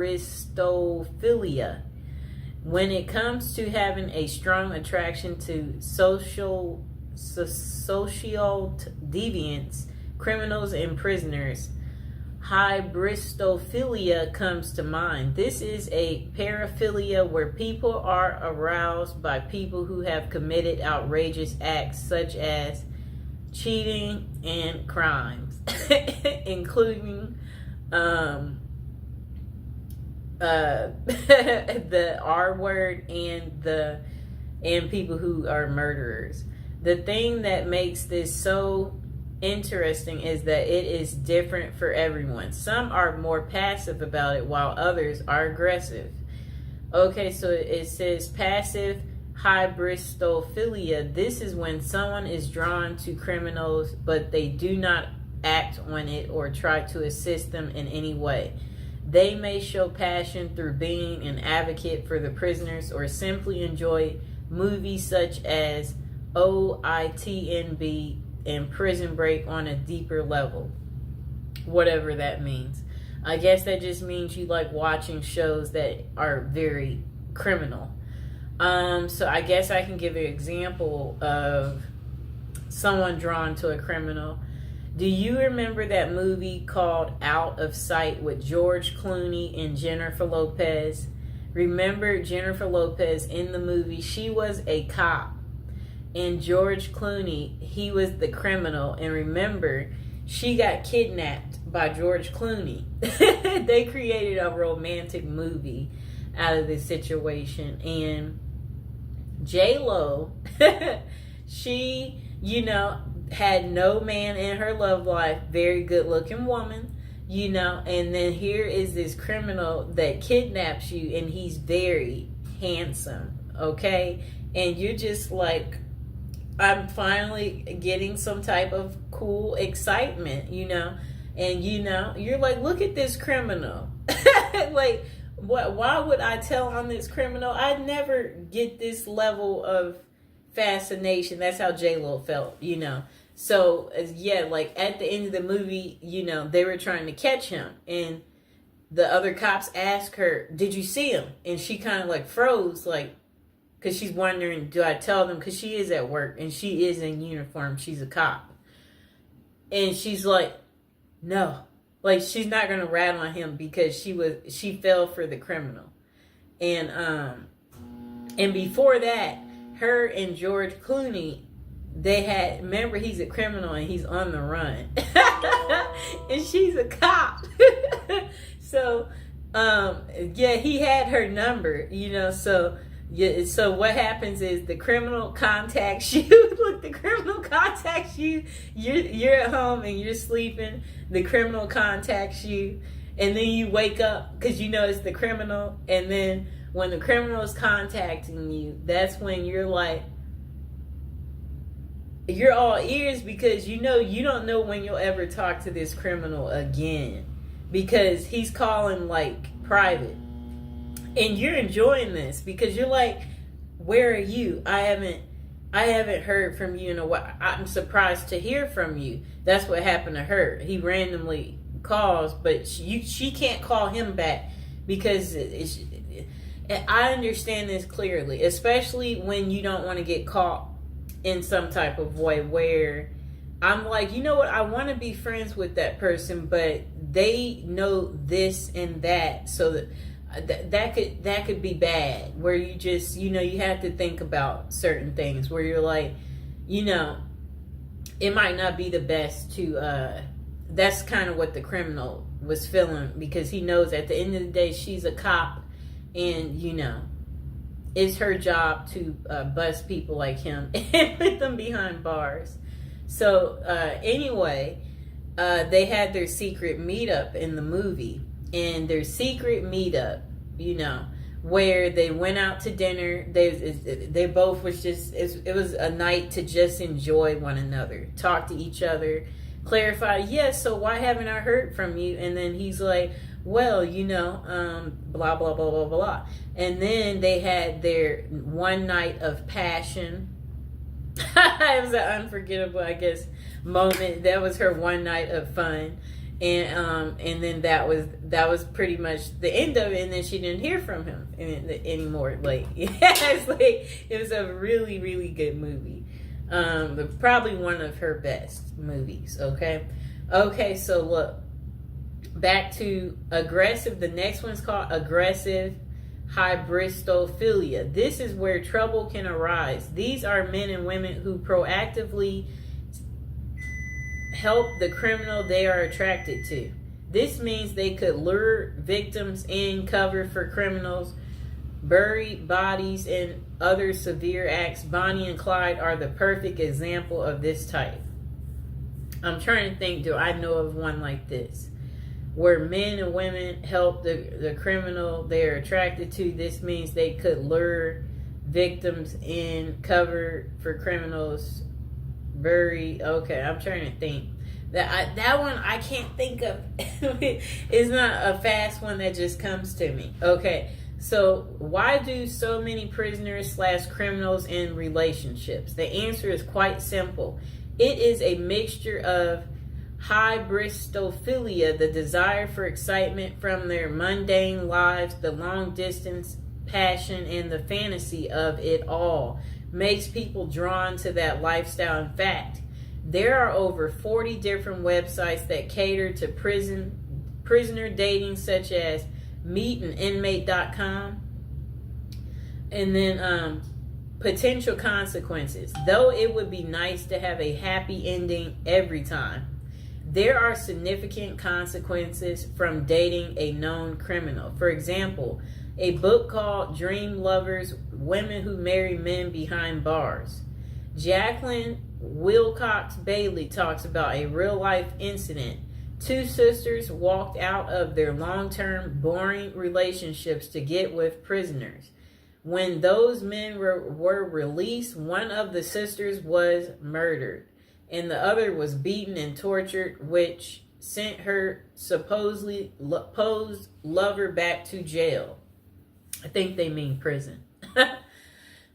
hybristophilia. When it comes to having a strong attraction to social deviants, criminals, and prisoners, hybristophilia comes to mind. This is a paraphilia where people are aroused by people who have committed outrageous acts such as cheating and crimes, including the R word and people who are murderers. The thing that makes this so interesting is that it is different for everyone. Some are more passive about it while others are aggressive. Okay, so it says passive hybristophilia. This is when someone is drawn to criminals but they do not act on it or try to assist them in any way. They may show passion through being an advocate for the prisoners or simply enjoy movies such as OITNB and Prison Break on a deeper level. Whatever that means. I guess that just means you like watching shows that are very criminal. So I guess I can give an example of someone drawn to a criminal. Do you remember that movie called Out of Sight with George Clooney and Jennifer Lopez? Remember Jennifer Lopez in the movie? She was a cop. And George Clooney, he was the criminal. And remember, she got kidnapped by George Clooney. They created a romantic movie out of this situation. And J-Lo, she, had no man in her love life, very good looking woman, and then here is this criminal that kidnaps you and he's very handsome, okay? And you're just like, I'm finally getting some type of cool excitement, and you're like, look at this criminal. Like, why would I tell on this criminal? I'd never get this level of fascination. That's how J-Lo felt, So, yeah, like at the end of the movie, they were trying to catch him. And the other cops asked her, did you see him? And she kind of like froze, like, because she's wondering, do I tell them? Because she is at work and she is in uniform. She's a cop. And she's like, no. Like, she's not going to rat on him because she fell for the criminal. And before that, her and George Clooney, remember, he's a criminal and he's on the run. And she's a cop. So, he had her number, so, so what happens is the criminal contacts you. Look, the criminal contacts you. You're at home and you're sleeping. The criminal contacts you. And then you wake up because it's the criminal. And then when the criminal is contacting you, that's when you're like, you're all ears because you don't know when you'll ever talk to this criminal again because he's calling like private. And you're enjoying this because you're like, where are you? I haven't heard from you in a while. I'm surprised to hear from you. That's what happened to her. He randomly calls, but she can't call him back because I understand this clearly, especially when you don't want to get caught in some type of way where I'm like, you know what? I want to be friends with that person, but they know this and that, so that could be bad. Where you just, you have to think about certain things. Where you're like, it might not be the best to. That's kind of what the criminal was feeling because he knows at the end of the day she's a cop, and it's her job to bust people like him and put them behind bars. So anyway, they had their secret meetup in the movie. And their secret meetup, where they went out to dinner. They both was just, it was a night to just enjoy one another, talk to each other, clarify, yes, so why haven't I heard from you? And then he's like, well, blah, blah, blah, blah, blah. And then they had their one night of passion. It was an unforgettable, I guess, moment. That was her one night of fun. And then that was pretty much the end of it, and then she didn't hear from him anymore. Like, it's like, it was a really, really good movie. Probably one of her best movies. Okay, so look, back to aggressive. The next one's called aggressive hybristophilia. This is where trouble can arise. These are men and women who proactively help the criminal they are attracted to. This means they could lure victims in, cover for criminals, bury bodies, and other severe acts. Bonnie and Clyde are the perfect example of this type. I'm trying to think, do I know of one like this? Where men and women help the criminal they're attracted to. This means they could lure victims in, cover for criminals, bury. Okay, I'm trying to think. That one I can't think of. It's not a fast one that just comes to me. Okay, so why do so many prisoners / criminals in relationships? The answer is quite simple. It is a mixture of hybristophilia, the desire for excitement from their mundane lives, the long distance passion, and the fantasy of it all makes people drawn to that lifestyle. In fact, there are over 40 different websites that cater to prisoner dating, such as meetaninmate.com. And then potential consequences. Though it would be nice to have a happy ending every time, there are significant consequences from dating a known criminal. For example, a book called Dream Lovers: Women Who Marry Men Behind Bars. Jacqueline Wilcox Bailey talks about a real-life incident. Two sisters walked out of their long-term, boring relationships to get with prisoners. When those men were released, one of the sisters was murdered, and the other was beaten and tortured, which sent her supposedly posed lover back to jail. I think they mean prison.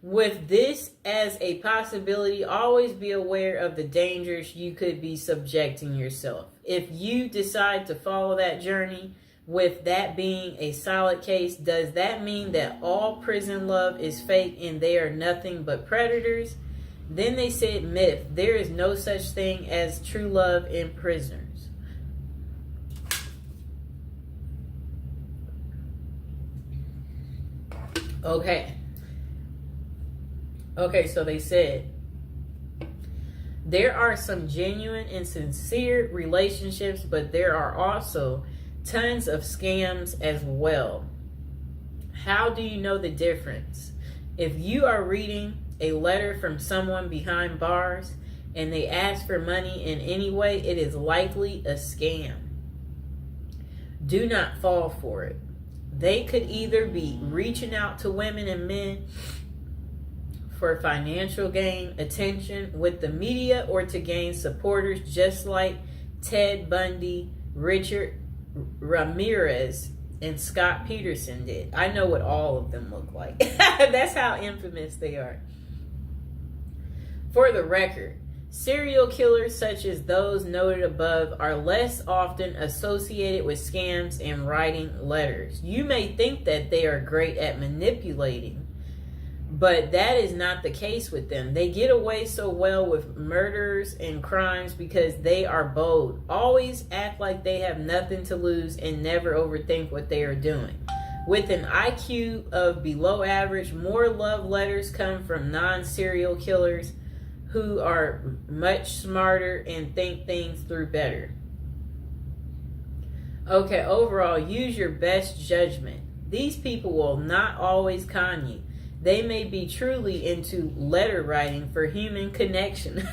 With this as a possibility, always be aware of the dangers you could be subjecting yourself. If you decide to follow that journey, with that being a solid case, does that mean that all prison love is fake and they are nothing but predators? Then they said myth. There is no such thing as true love in prisoners. Okay, so they said there are some genuine and sincere relationships, but there are also tons of scams as well. How do you know the difference? If you are reading a letter from someone behind bars and they ask for money in any way, it is likely a scam. Do not fall for it. They could either be reaching out to women and men for financial gain, attention with the media, or to gain supporters, just like Ted Bundy, Richard Ramirez, and Scott Peterson did. I know what all of them look like. That's how infamous they are. For the record, serial killers such as those noted above are less often associated with scams and writing letters. You may think that they are great at manipulating, but that is not the case with them. They get away so well with murders and crimes because they are bold, always act like they have nothing to lose, and never overthink what they are doing. With an IQ of below average, more love letters come from non-serial killers who are much smarter and think things through better. Okay, overall, use your best judgment. These people will not always con you. They may be truly into letter writing for human connection.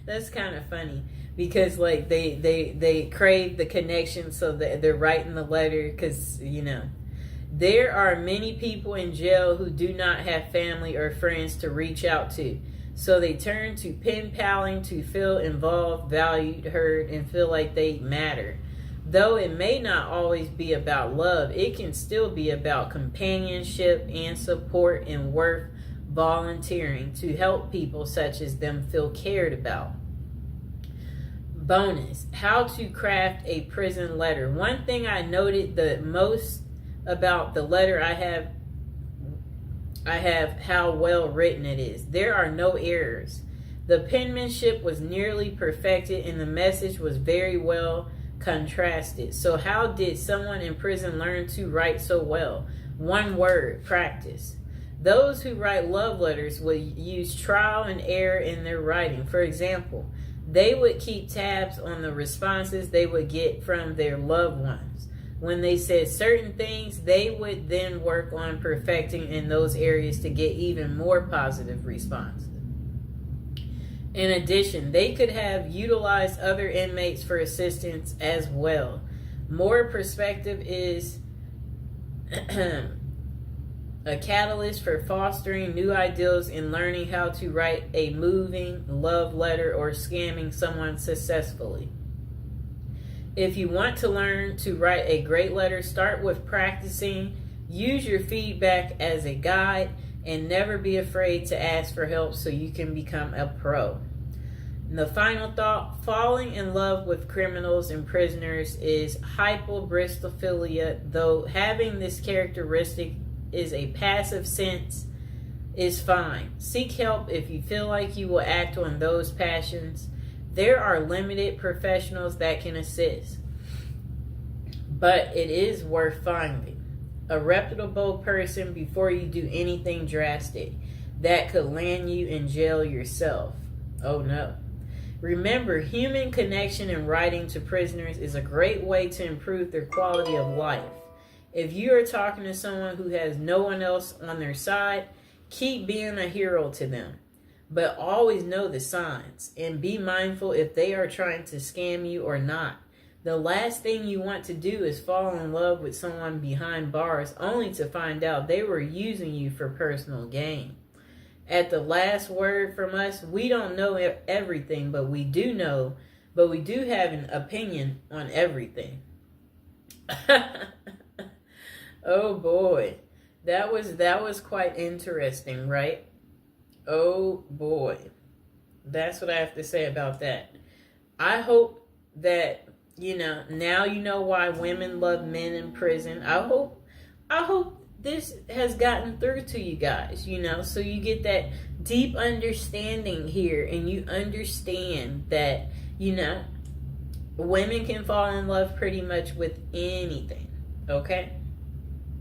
That's kind of funny because like they crave the connection, so that they're writing the letter because, you know, there are many people in jail who do not have family or friends to reach out to. So they turn to pen paling to feel involved, valued, heard, and feel like they matter. Though it may not always be about love, it can still be about companionship and support, and worth volunteering to help people such as them feel cared about. Bonus, how to craft a prison letter. One thing I noted the most about the letter I have how well written it is. There are no errors. The penmanship was nearly perfected and the message was very well contrasted. So how did someone in prison learn to write so well? One word: practice. Those who write love letters would use trial and error in their writing. For example, they would keep tabs on the responses they would get from their loved ones. When they said certain things, they would then work on perfecting in those areas to get even more positive responses. In addition, they could have utilized other inmates for assistance as well. More perspective is a catalyst for fostering new ideals in learning how to write a moving love letter or scamming someone successfully. If you want to learn to write a great letter, start with practicing. Use your feedback as a guide and never be afraid to ask for help so you can become a pro. And the final thought, falling in love with criminals and prisoners is hypobristophilia. Though having this characteristic is a passive sense, is fine. Seek help if you feel like you will act on those passions. There are limited professionals that can assist, but it is worth finding a reputable person before you do anything drastic that could land you in jail yourself. Oh no. Remember, human connection and writing to prisoners is a great way to improve their quality of life. If you are talking to someone who has no one else on their side, keep being a hero to them. But always know the signs and be mindful if they are trying to scam you or not. The last thing you want to do is fall in love with someone behind bars only to find out they were using you for personal gain. At the last word from us, we don't know everything, but we do have an opinion on everything. Oh boy. That was quite interesting, right? Oh boy. That's what I have to say about that. I hope that, now you know why women love men in prison. I hope this has gotten through to you guys, so you get that deep understanding here and you understand that, women can fall in love pretty much with anything, okay?